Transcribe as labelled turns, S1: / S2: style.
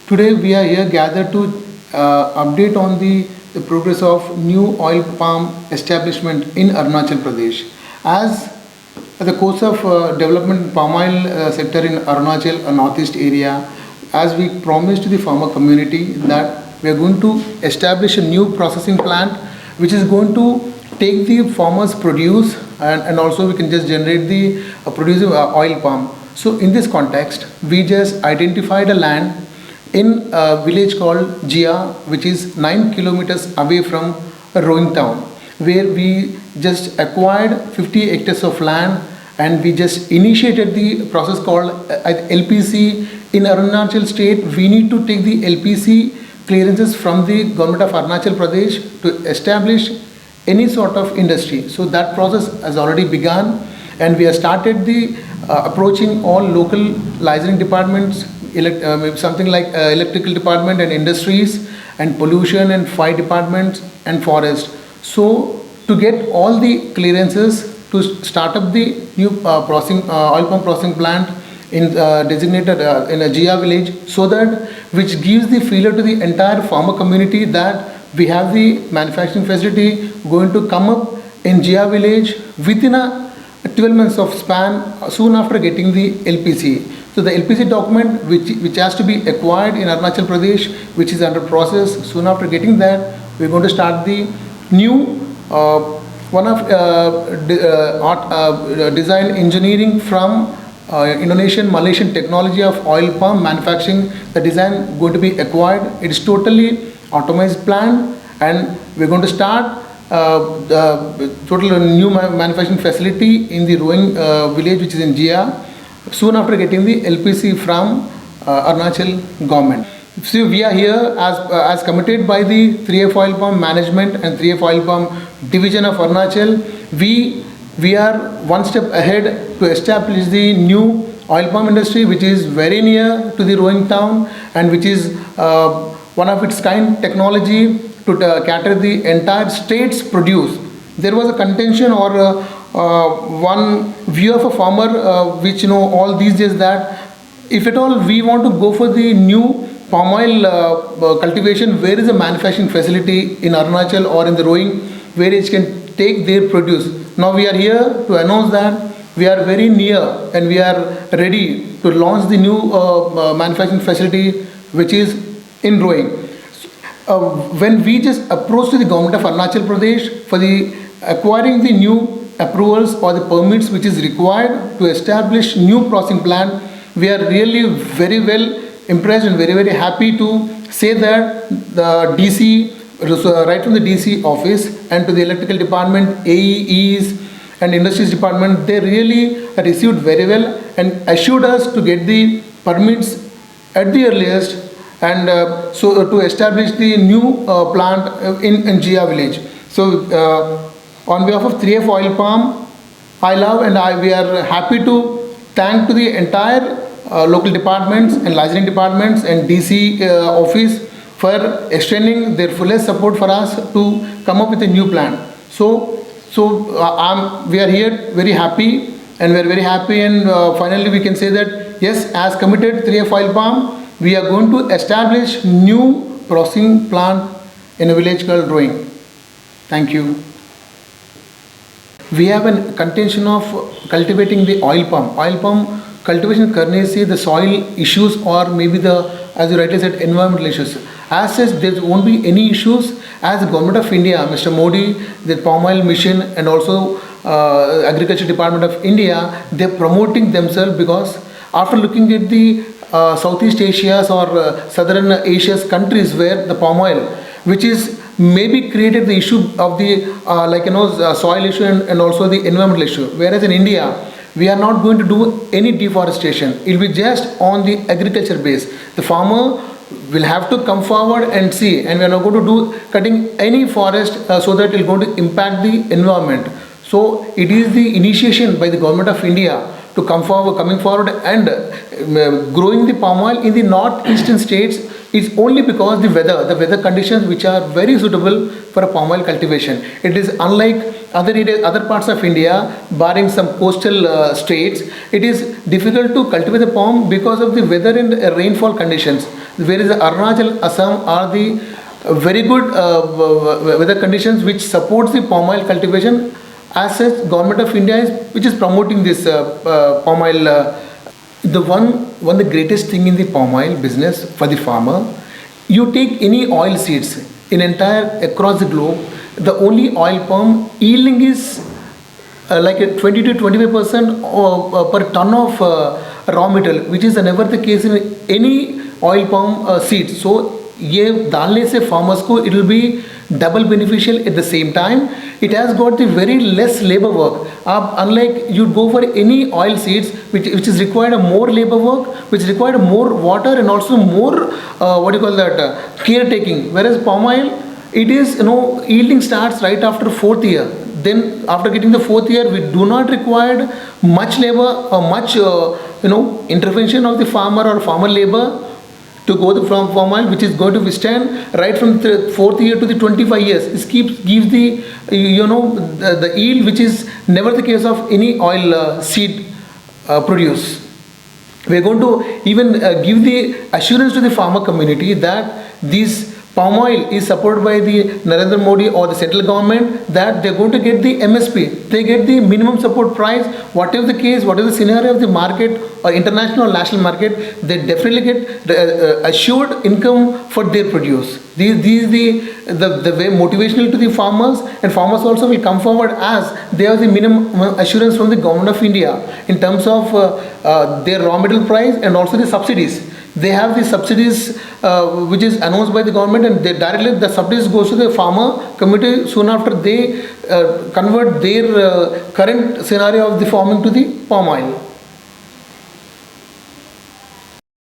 S1: Today we are here gathered to update on the progress of new oil palm establishment in Arunachal Pradesh. As the course of development palm oil sector in Arunachal northeast area, as we promised to the farmer community that we are going to establish a new processing plant which is going to take the farmers produce and also we can just generate the produce oil palm. So in this context we just identified a land in a village called Jia, which is 9 kilometers away from Roing town, where we just acquired 50 hectares of land and we just initiated the process called LPC. In Arunachal state, we need to take the LPC clearances from the government of Arunachal Pradesh to establish any sort of industry. So that process has already begun and we have started the approaching all local licensing departments, something like electrical department and industries and pollution and fire departments and forest. So to get all the clearances to start up the new oil palm processing plant in designated in a Jia village, so that which gives the feeler to the entire farmer community that we have the manufacturing facility going to come up in Jia village within a 12 months of span soon after getting the LPC. So the LPC document which has to be acquired in Arunachal Pradesh, which is under process, soon after getting that we are going to start the new one of design engineering from Indonesian Malaysian technology of oil palm manufacturing. The design going to be acquired. It is totally automated plant and we are going to start the total new manufacturing facility in the Roing village, which is in Jia, soon after getting the LPC from Arunachal government. So we are here as committed by the 3F Oil Palm management and 3F Oil Palm division of Arunachal. We are one step ahead to establish the new oil palm industry, which is very near to the Roing town and which is one of its kind technology to cater the entire state's produce. There was a contention or one view of a farmer which all these days that if at all we want to go for the new palm oil cultivation, where is the manufacturing facility in Arunachal or in the Roing where it can take their produce. Now we are here to announce that we are very near and we are ready to launch the new manufacturing facility which is in Roing. When we just approached the government of Arunachal Pradesh for the acquiring the new approvals or the permits which is required to establish new processing plant, we are really very well impressed and very happy to say that the DC, right from the DC office and to the electrical department, AEEs and industries department, they really received very well and assured us to get the permits at the earliest and so to establish the new plant in Jia village. So on behalf of 3F Oil Palm, I love and we are happy to thank to the entire local departments and licensing departments and DC office for extending their fullest support for us to come up with a new plan. So we are here very happy and we are very happy and finally we can say that yes, as committed 3F Oil Palm, we are going to establish new processing plant in a village called Roing. Thank you. We have a contention of cultivating the oil palm. Oil palm cultivation courtesy the soil issues or maybe the, as you rightly said, environmental issues. As such, there won't be any issues as the government of India, Mr. Modi, the palm oil mission and also agriculture department of India, they're promoting themselves because after looking at the Southeast Asia's or Southern Asia's countries where the palm oil, which is maybe created the issue of the soil issue and also the environmental issue. Whereas in India, we are not going to do any deforestation. It will be just on the agriculture base. The farmer will have to come forward and see, and we are not going to do cutting any forest so that it is going to impact the environment. So it is the initiation by the government of India to coming forward and growing the palm oil in the northeastern states It's only because the weather conditions which are very suitable for a palm oil cultivation. It is unlike other areas, other parts of India, barring some coastal states. It is difficult to cultivate the palm because of the weather and rainfall conditions. Whereas the Arunachal, Assam are the very good weather conditions which supports the palm oil cultivation. As such, government of India is which is promoting this palm oil. The one the greatest thing in the palm oil business for the farmer, you take any oil seeds in entire across the globe, the only oil palm yielding is like a 20 to 25% per ton of raw material, which is never the case in any oil palm seeds. So ये डालने से farmers को it will be double beneficial. At the same time, it has got the very less labor work. Unlike you go for any oil seeds which is required a more labor work, which required more water and also more what do you call that caretaking. Whereas palm oil, it is yielding starts right after fourth year. Then after getting the fourth year, we do not require much labor or much intervention of the farmer or farmer labor to go from palm oil, which is going to withstand right from the fourth year to the 25 years. It gives the the yield which is never the case of any oil seed produce. We are going to even give the assurance to the farmer community that this palm oil is supported by the Narendra Modi or the central government, that they are going to get the MSP, they get the minimum support price, whatever the case, whatever the scenario of the market or international or national market, they definitely get assured income for their produce. These the way motivational to the farmers, and farmers also will come forward as they have the minimum assurance from the government of India in terms of their raw material price and also the subsidies. They have the subsidies which is announced by the government, and they directly the subsidies goes to the farmer community soon after they convert their current scenario of the farming to the palm oil.